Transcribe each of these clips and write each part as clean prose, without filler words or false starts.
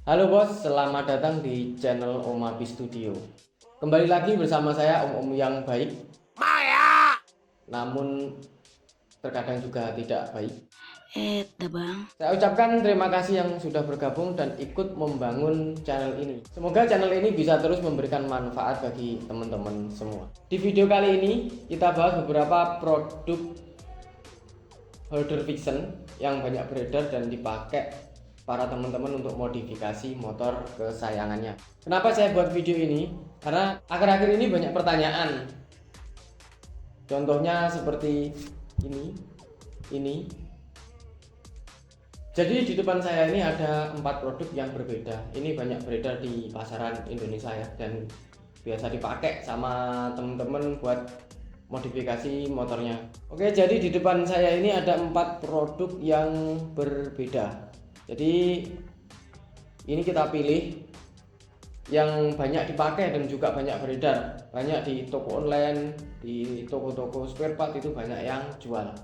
Halo bos, selamat datang di channel Om Abi Studio. Kembali lagi bersama saya Om yang baik, namun terkadang juga tidak baik. Dah bang. Saya ucapkan terima kasih yang sudah bergabung dan ikut membangun channel ini. Semoga channel ini bisa terus memberikan manfaat bagi teman-teman semua. Di video kali ini kita bahas beberapa produk holder fiction yang banyak beredar dan dipakai para teman-teman untuk modifikasi motor kesayangannya. Kenapa saya buat video ini? Karena akhir-akhir ini banyak pertanyaan. Contohnya seperti ini. Jadi di depan saya ini ada 4 produk yang berbeda. Ini banyak beredar di pasaran Indonesia ya, dan biasa dipakai sama teman-teman buat modifikasi motornya. Oke, jadi di depan saya ini ada 4 produk yang berbeda. Jadi ini kita pilih yang banyak dipakai dan juga banyak beredar, banyak di toko online, di toko-toko spare part itu banyak yang jual.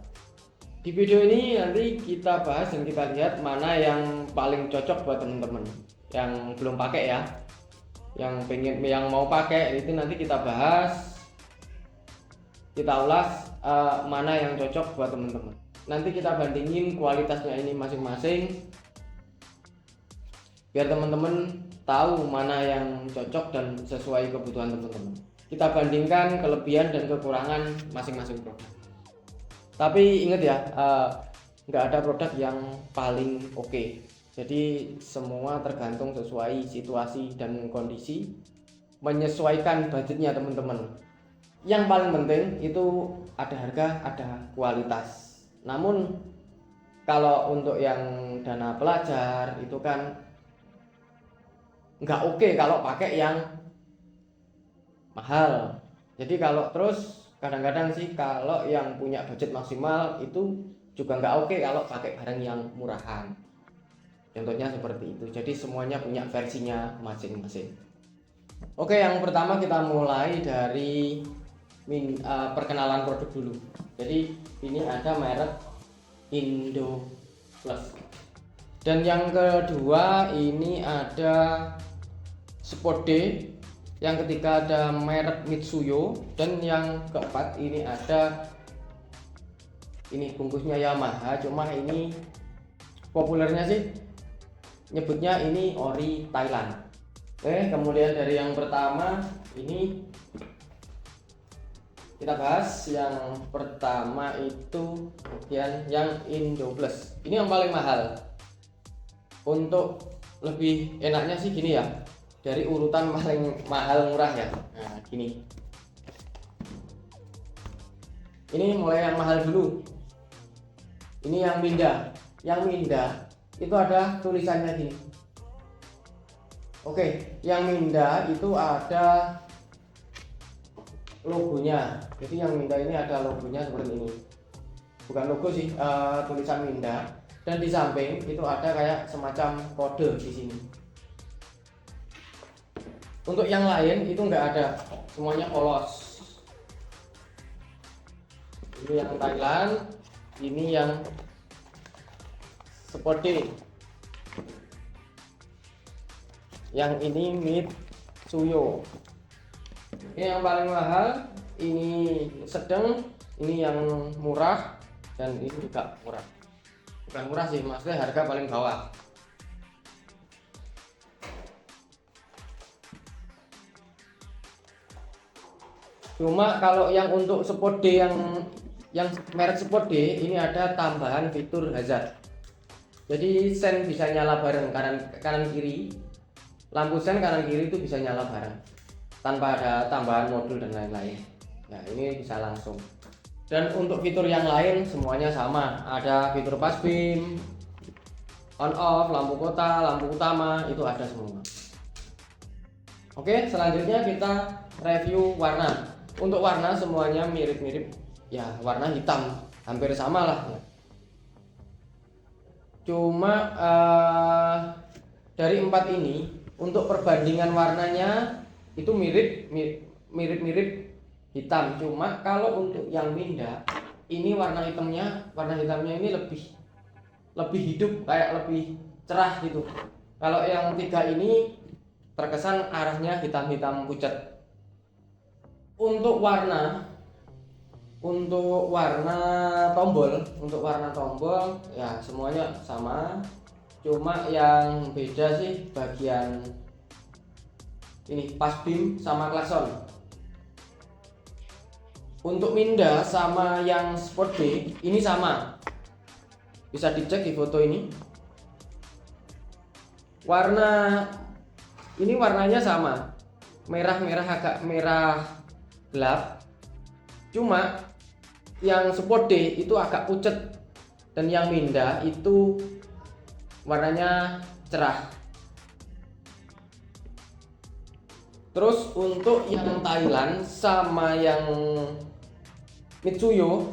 Di video ini nanti kita bahas dan kita lihat mana yang paling cocok buat teman-teman yang belum pakai ya, yang mau pakai itu nanti kita bahas, kita ulas mana yang cocok buat teman-teman. Nanti kita bandingin kualitasnya ini masing-masing biar teman-teman tahu mana yang cocok dan sesuai kebutuhan teman-teman. Kita bandingkan kelebihan dan kekurangan masing-masing produk. Tapi ingat ya, nggak ada produk yang paling oke. Jadi semua tergantung sesuai situasi dan kondisi, menyesuaikan budgetnya teman-teman. Yang paling penting itu ada harga, ada kualitas. Namun kalau untuk yang dana pelajar itu kan nggak oke kalau pakai yang mahal. Jadi kalau terus kadang-kadang sih kalau yang punya budget maksimal itu juga nggak oke kalau pakai barang yang murahan. Contohnya seperti itu. Jadi semuanya punya versinya masing-masing. Oke, yang pertama kita mulai dari perkenalan produk dulu. Jadi ini ada merek Indo Plus. Dan yang kedua ini ada Sport D, yang ketiga ada merek Mitsuyo, dan yang keempat ini ada bungkusnya Yamaha, cuma ini populernya sih nyebutnya ini ori Thailand. Oke, kemudian dari yang pertama ini kita bahas yang pertama itu bagian yang Indo Plus. Ini yang paling mahal. Untuk lebih enaknya sih gini ya, dari urutan paling mahal murah ya. Nah gini, ini mulai yang mahal dulu. Ini yang Minda. Yang Minda itu ada tulisannya gini. Oke, yang Minda itu ada logonya. Jadi yang Minda ini ada logonya seperti ini. Bukan logo sih, tulisan Minda. Dan di samping itu ada kayak semacam kode di sini. Untuk yang lain itu enggak ada, semuanya polos. Ini yang Thailand, ini yang Sport D, yang ini Mitsuyo. Ini yang paling mahal, ini sedang, ini yang murah, dan ini juga murah. Bukan murah sih, maksudnya harga paling bawah. Cuma kalau yang untuk Sport D yang merek Sport D ini ada tambahan fitur hazard. Jadi sen bisa nyala bareng kanan kiri. Lampu sen kanan kiri itu bisa nyala bareng tanpa ada tambahan modul dan lain-lain. Nah, ini bisa langsung. Dan untuk fitur yang lain semuanya sama. Ada fitur pass beam, on off, lampu kota, lampu utama, itu ada semua. Oke, selanjutnya kita review warna. Untuk warna semuanya mirip-mirip ya, warna hitam, hampir sama lah ya. Cuma dari 4 ini untuk perbandingan warnanya itu mirip-mirip hitam. Cuma kalau untuk yang Minda ini warna hitamnya ini lebih hidup, kayak lebih cerah gitu. Kalau yang 3 ini terkesan arahnya hitam-hitam pucat. Untuk warna, untuk warna tombol ya semuanya sama. Cuma yang beda sih bagian ini pas beam sama klakson. Untuk minda sama yang sport B ini sama. Bisa dicek di foto ini. Warnanya sama. Merah-merah, agak merah gelap. Cuma yang sport D itu agak pucat dan yang minda itu warnanya cerah. Terus untuk yang Thailand sama yang Mitsuyo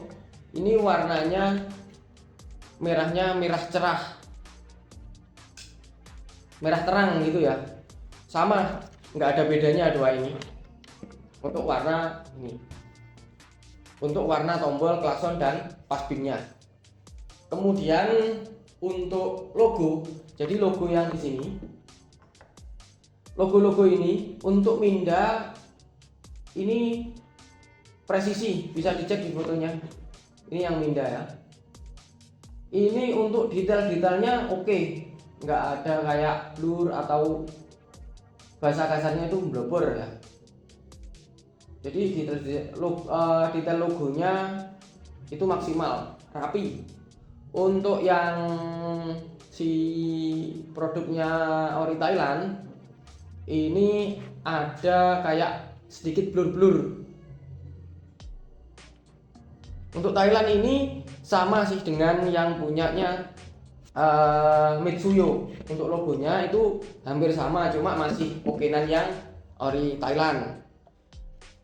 ini warnanya merahnya merah cerah, merah terang gitu ya. Sama, nggak ada bedanya dua ini. Untuk warna ini, untuk warna tombol klakson dan pas beamnya. Kemudian untuk logo, jadi logo yang di sini, logo ini untuk minda ini presisi, bisa dicek di fotonya. Ini yang minda ya. Ini untuk detail-detailnya oke, nggak ada kayak blur atau bahasa kasarnya itu blobor ya. Jadi detail logonya itu maksimal, rapi. Untuk yang si produknya Ori Thailand ini ada kayak sedikit blur-blur. Untuk Thailand ini sama sih dengan yang punyanya Mitsuyo. Untuk logonya itu hampir sama, cuma masih okenan yang Ori Thailand.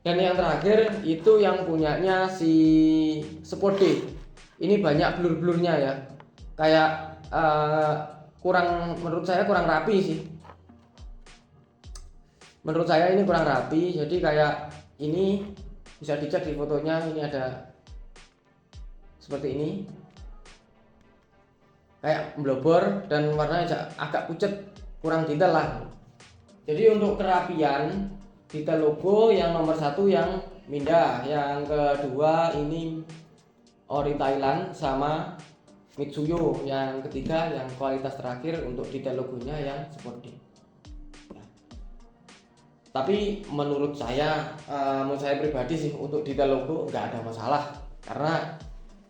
Dan yang terakhir itu yang punyanya si Sport D. Ini banyak blur-blurnya ya. Kayak menurut saya kurang rapi sih. Menurut saya ini kurang rapi, jadi kayak ini bisa dicek di fotonya, ini ada seperti ini, kayak blobor dan warnanya agak pucat, kurang detail lah. Jadi untuk kerapian detail logo yang nomor 1 yang Minda, yang kedua ini Ori Thailand sama Mitsuyo, yang ketiga yang kualitas terakhir untuk detail logonya yang Sport D. Tapi menurut saya pribadi sih, untuk detail logo nggak ada masalah, karena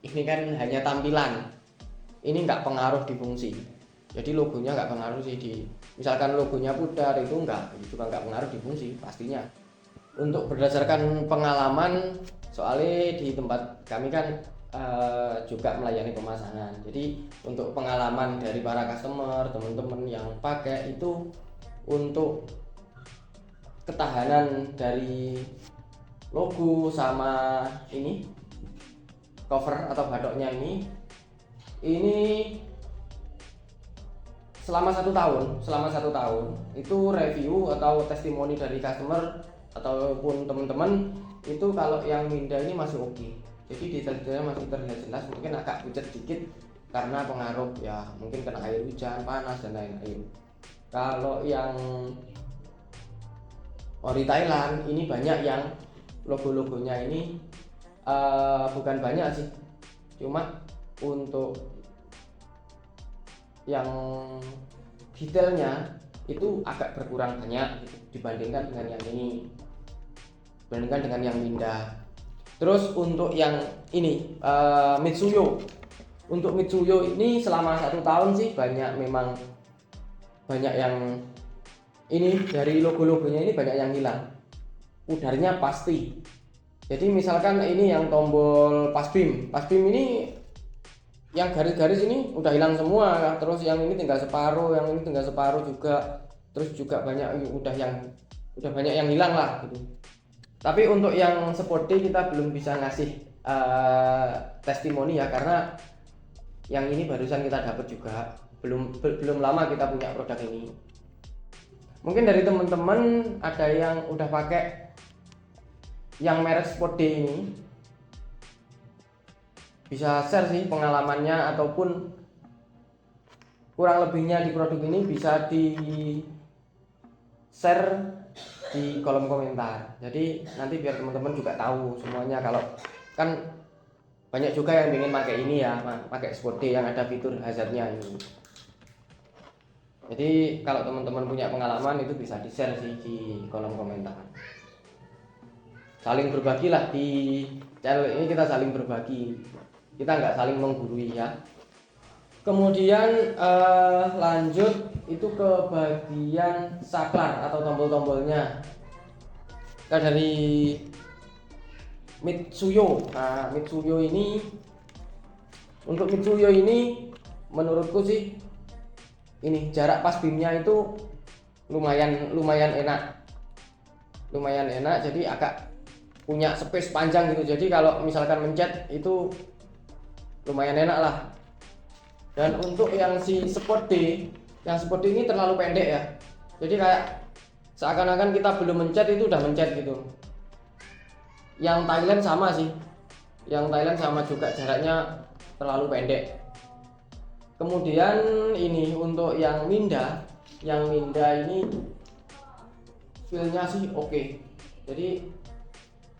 ini kan hanya tampilan, ini nggak pengaruh di fungsi. Jadi logonya nggak pengaruh sih, misalkan logonya pudar itu juga nggak pengaruh di fungsi pastinya. Untuk berdasarkan pengalaman, soalnya di tempat kami kan juga melayani pemasangan, jadi untuk pengalaman dari para customer, teman-teman yang pakai itu, untuk ketahanan dari logo sama ini cover atau batok,nya ini selama 1 tahun itu review atau testimoni dari customer ataupun teman-teman itu, kalau yang Minda ini masih oke. Jadi detail-detailnya masih terlihat jelas, mungkin agak pucat dikit karena pengaruh ya, mungkin kena air hujan, panas dan lain-lain. Kalau yang Ori Thailand ini banyak yang logo-logonya ini bukan banyak sih, cuma untuk yang detailnya itu agak berkurang banyak gitu, dibandingkan dengan yang Minda. Terus untuk yang ini Mitsuyo, untuk Mitsuyo ini selama 1 tahun sih memang banyak yang ini dari logo-logonya ini banyak yang hilang, udarnya pasti. Jadi misalkan ini yang tombol pas beam ini yang garis-garis ini udah hilang semua, terus yang ini tinggal separuh, yang ini tinggal separuh juga, terus juga udah banyak yang hilang lah gitu. Tapi untuk yang Sport D kita belum bisa ngasih testimoni ya, karena yang ini barusan kita dapat juga, belum lama kita punya produk ini. Mungkin dari teman-teman ada yang udah pakai yang merek Sport D ini, bisa share sih pengalamannya ataupun kurang lebihnya di produk ini bisa di share di kolom komentar. Jadi nanti biar teman-teman juga tahu semuanya. Kalau kan banyak juga yang ingin pakai ini ya, pakai Sport D yang ada fitur hazardnya ini. Jadi kalau teman-teman punya pengalaman itu bisa di share sih di kolom komentar. Saling berbagi lah di channel ini, kita saling berbagi, kita nggak saling menggurui ya. Kemudian lanjut itu ke bagian saklar atau tombol-tombolnya. Kita dari Mitsuyo. Nah, Mitsuyo ini, untuk Mitsuyo ini menurutku sih ini jarak pas beamnya itu lumayan enak. Lumayan enak, jadi agak punya space panjang gitu. Jadi kalau misalkan mencet itu lumayan enak lah. Dan untuk yang si Sport D, yang Sport D ini terlalu pendek ya. Jadi kayak seakan-akan kita belum mencet itu udah mencet gitu. Yang Thailand sama sih. Yang Thailand sama juga, jaraknya terlalu pendek. Kemudian ini untuk yang Minda ini feel-nya sih oke. Jadi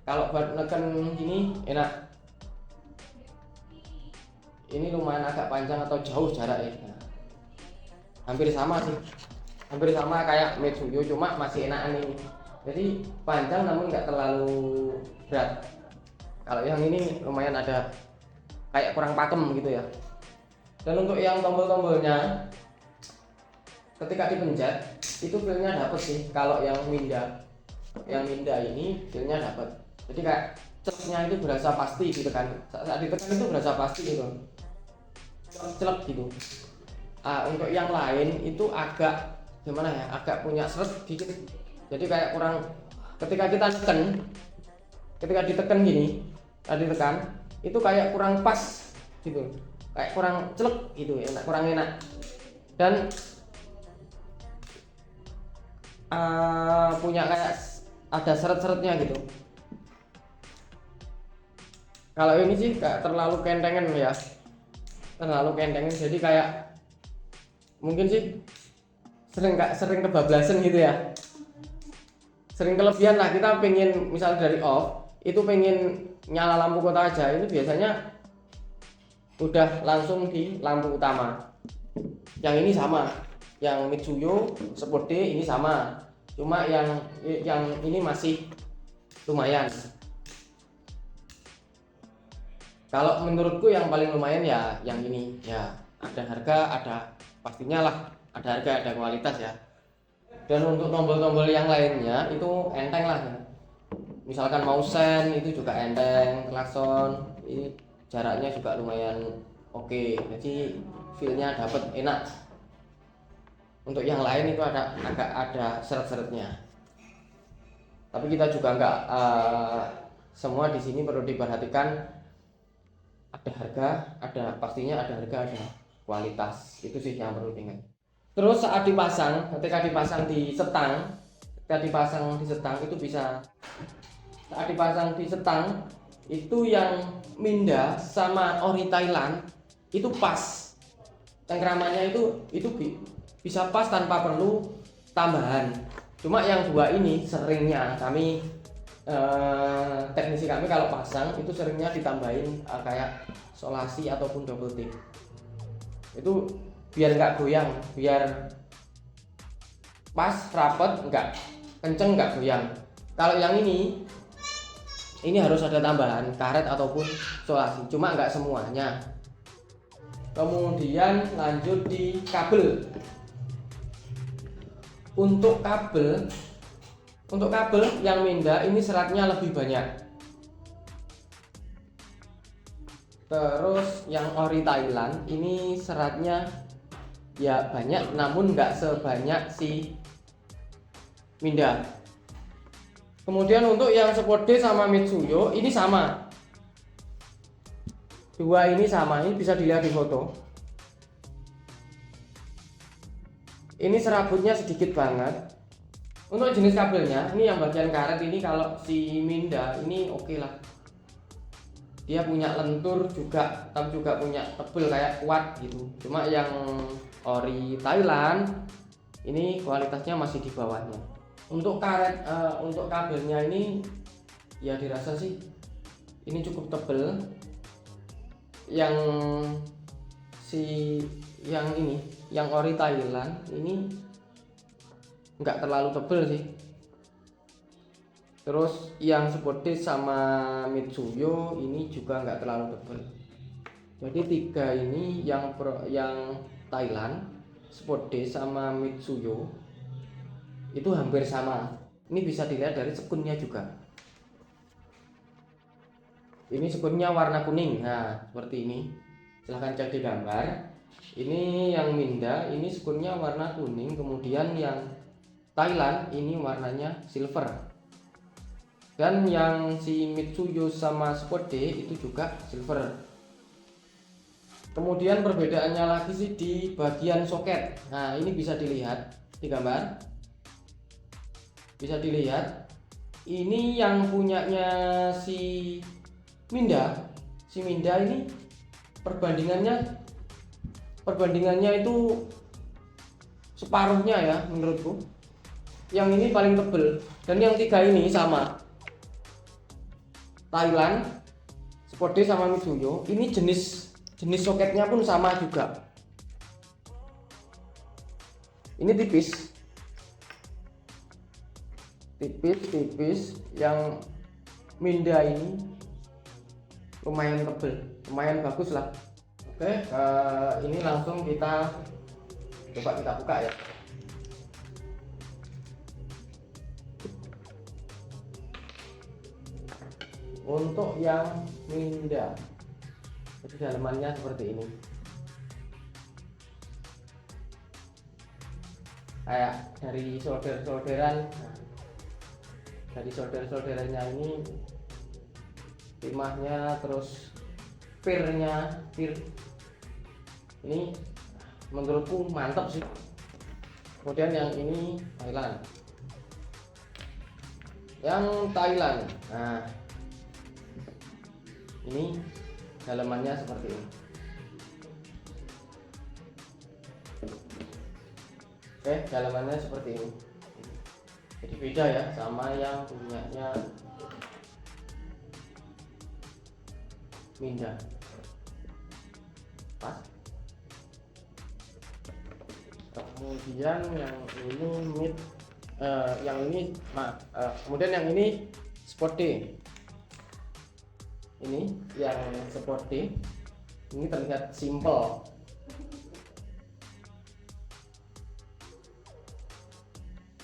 kalau buat neken gini enak. Ini lumayan agak panjang atau jauh jaraknya. Nah, hampir sama sih, hampir sama kayak Mitsuyo, cuma masih enakan ini. Jadi panjang namun nggak terlalu berat. Kalau yang ini lumayan ada kayak kurang pakem gitu ya. Dan untuk yang tombol-tombolnya ketika dipencet itu feel-nya dapet sih. Kalau yang Minda ini feel-nya dapet. Jadi kayak celeknya itu berasa pasti ditekan. Saat ditekan itu berasa pasti gitu. Celek gitu. Untuk yang lain itu agak gimana ya, agak punya seret dikit. Jadi kayak kurang, ketika kita tekan, ketika ditekan gini, ditekan itu kayak kurang pas gitu, kayak kurang celek gitu, kurang enak. Dan punya kayak ada seret-seretnya gitu. Kalau ini sih kayak terlalu kentengan ya, terlalu kentengan, jadi kayak mungkin sih sering kebablasan gitu ya, sering kelebihan lah. Kita pengen misal dari off itu pengen nyala lampu kota aja, itu biasanya udah langsung di lampu utama. Yang ini sama, yang Mitsuyo Sport D ini sama, cuma yang ini masih lumayan. Kalau menurutku yang paling lumayan ya yang ini ya, ada harga, ada pastinya lah, ada harga, ada kualitas ya. Dan untuk tombol-tombol yang lainnya itu enteng lah ya. Misalkan mau sen itu juga enteng, klakson ini jaraknya juga lumayan oke. Jadi feel-nya dapet, enak. Untuk yang lain itu agak ada seret-seretnya. Tapi kita juga nggak semua di sini perlu diperhatikan. Ada harga, pastinya ada harga, ada kualitas. Itu sih yang perlu diingat. Terus saat dipasang, ketika dipasang di setang itu bisa, saat dipasang di setang itu yang Minda sama Ori Thailand itu pas, cengkramannya itu bisa pas tanpa perlu tambahan. Cuma yang dua ini seringnya kami teknisi kami kalau pasang itu seringnya ditambahin kayak solasi ataupun double tip. Itu biar nggak goyang, biar pas rapet, nggak kenceng, nggak goyang. Kalau yang ini harus ada tambahan karet ataupun solasi, cuma nggak semuanya. Kemudian lanjut di kabel. Untuk kabel yang Minda ini seratnya lebih banyak. Terus yang Ori Thailand ini seratnya ya banyak, namun nggak sebanyak si Minda. Kemudian untuk yang Sport D sama Mitsuyo ini sama. Dua ini sama, ini bisa dilihat di foto. Ini serabutnya sedikit banget. Untuk jenis kabelnya, ini yang bagian karet ini kalau si Minda ini oke lah. dia punya lentur juga, tapi juga punya tebel kayak kuat gitu. Cuma yang ori Thailand ini kualitasnya masih di bawahnya. Untuk karet, untuk kabelnya ini ya dirasa sih ini cukup tebel. Yang yang ori Thailand ini nggak terlalu tebel sih. Terus yang Sportdate sama Mitsuyo ini juga nggak terlalu tebal. Jadi tiga ini yang Thailand, Sportdate sama Mitsuyo itu hampir sama. Ini bisa dilihat dari sekunnya juga. Ini sekunnya warna kuning. Nah, seperti ini. Silahkan cek di gambar. Ini yang Minda, ini sekunnya warna kuning. Kemudian yang Thailand ini warnanya silver. Dan yang si Mitsuyo sama Sportdate itu juga silver. Kemudian perbedaannya lagi sih di bagian soket. Nah, ini bisa dilihat di gambar. Bisa dilihat. Ini yang punyanya si Minda ini perbandingannya itu separuhnya ya menurutku. Yang ini paling tebel dan yang tiga ini sama. Thailand, Sportdate sama Mitsuyo ini jenis soketnya pun sama juga. Ini tipis. Yang Minda ini lumayan tebel, lumayan bagus lah. Oke, ini langsung kita buka ya. Untuk yang Minda, jadi dalamannya seperti ini. Kayak dari solderan, dari solderannya ini timahnya, terus pir ini menurutku mantap sih. Kemudian yang ini Thailand, nah ini dalamannya seperti ini. Oke, dalamannya seperti ini. Jadi beda ya sama yang punyanya Minda. Pas. Kemudian kemudian yang ini Sportdate. Ini yang Sportdate. Ini terlihat simple.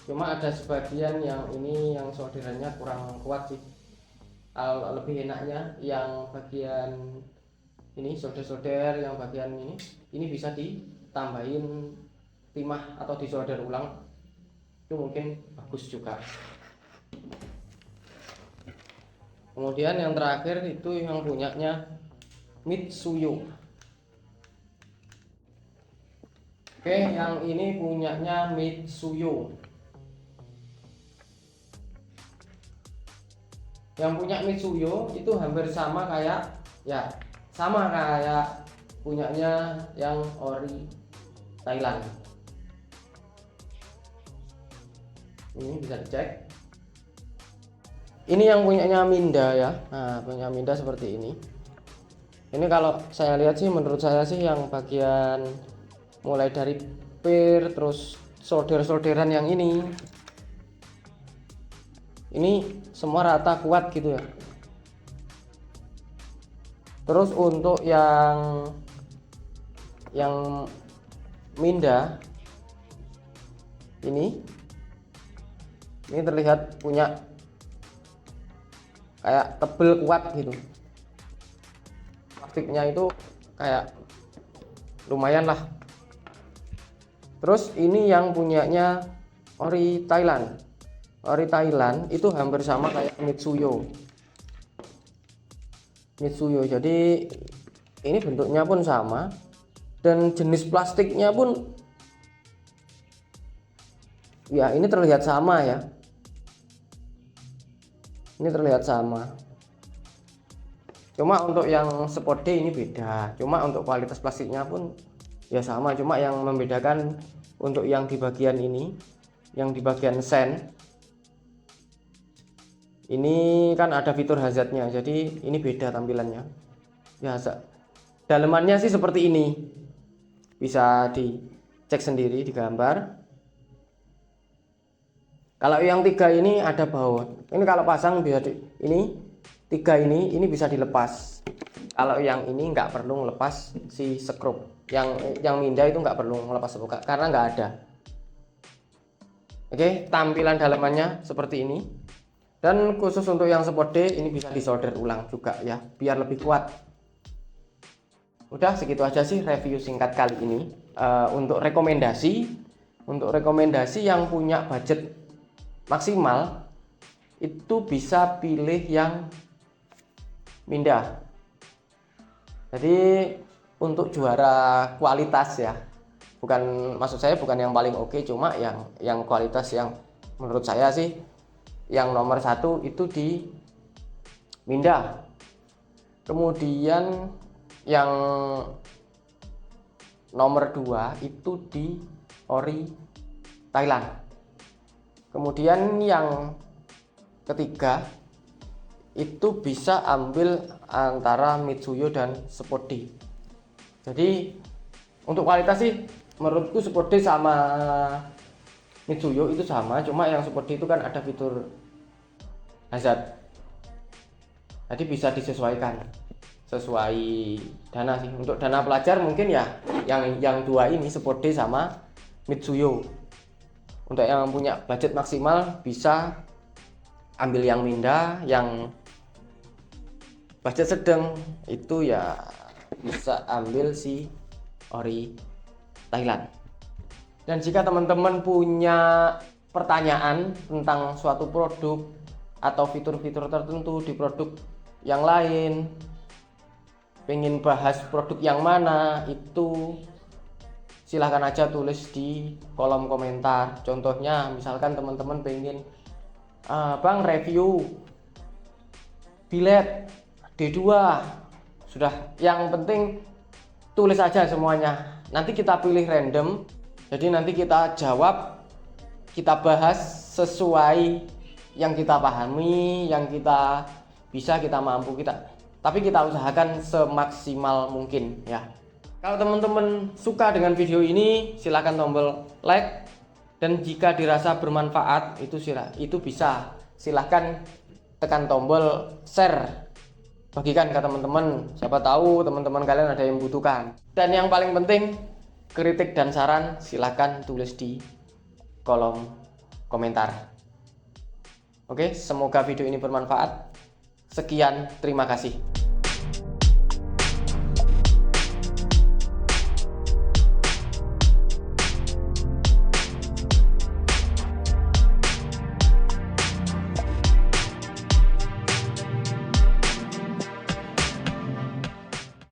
Cuma ada sebagian yang ini yang solderannya kurang kuat sih. Lebih enaknya yang bagian ini solder yang bagian ini bisa ditambahin timah atau disolder ulang, itu mungkin bagus juga. Kemudian yang terakhir itu yang punyanya Mitsuyo. Oke, yang ini punyanya Mitsuyo. Yang punya Mitsuyo itu hampir sama kayak punyanya yang ori Thailand. Ini bisa dicek. Ini yang punyanya Minda ya. Nah, punya Minda seperti ini. Ini kalau saya lihat sih, menurut saya sih yang bagian mulai dari pir terus solderan yang ini semua rata kuat gitu ya. Terus untuk yang Minda ini terlihat punya kayak tebel kuat gitu. Plastiknya itu kayak lumayan lah. Terus ini yang punyanya ori Thailand. Ori Thailand itu hampir sama kayak Mitsuyo. Jadi ini bentuknya pun sama dan jenis plastiknya pun ya ini terlihat sama ya. Ini terlihat sama. Cuma untuk yang Sport D ini beda, cuma untuk kualitas plastiknya pun ya sama, cuma yang membedakan untuk yang di bagian ini, yang di bagian sen ini kan ada fitur hazardnya, jadi ini beda tampilannya ya. Dalemannya sih seperti ini, bisa dicek sendiri di gambar. Kalau yang 3 ini ada baut, ini kalau pasang biar ini 3 ini bisa dilepas. Kalau yang ini nggak perlu lepas si skrup, yang minda itu nggak perlu melepas karena nggak ada. Oke, tampilan dalamannya seperti ini. Dan khusus untuk yang Sport D ini bisa disolder ulang juga ya, biar lebih kuat. Udah segitu aja sih review singkat kali ini. Untuk rekomendasi yang punya budget maksimal itu bisa pilih yang minda. Jadi untuk juara kualitas ya, maksud saya bukan yang paling oke, cuma yang kualitas yang menurut saya sih yang nomor 1 itu di minda. Kemudian yang nomor 2 itu di ori Thailand. Kemudian yang ketiga itu bisa ambil antara Mitsuyo dan Sport D. Jadi untuk kualitas sih menurutku Sport D sama Mitsuyo itu sama, cuma yang Sport D itu kan ada fitur hazard, jadi bisa disesuaikan sesuai dana sih. Untuk dana pelajar mungkin ya yang 2 ini Sport D sama Mitsuyo. Untuk yang punya budget maksimal bisa ambil yang minda, yang budget sedang itu ya bisa ambil si ori Thailand. Dan jika teman-teman punya pertanyaan tentang suatu produk atau fitur-fitur tertentu di produk yang lain, pengen bahas produk yang mana, itu silahkan aja tulis di kolom komentar. Contohnya misalkan teman-teman pengen Bang review bilet D2, sudah, yang penting tulis aja semuanya, nanti kita pilih random. Jadi nanti kita jawab, kita bahas sesuai yang kita pahami, yang kita bisa, kita mampu, tapi kita usahakan semaksimal mungkin ya. Kalau teman-teman suka dengan video ini, silahkan tombol like, dan jika dirasa bermanfaat itu bisa silahkan tekan tombol share, bagikan ke teman-teman, siapa tahu teman-teman kalian ada yang membutuhkan. Dan yang paling penting, kritik dan saran silahkan tulis di kolom komentar. Oke, semoga video ini bermanfaat. Sekian, terima kasih.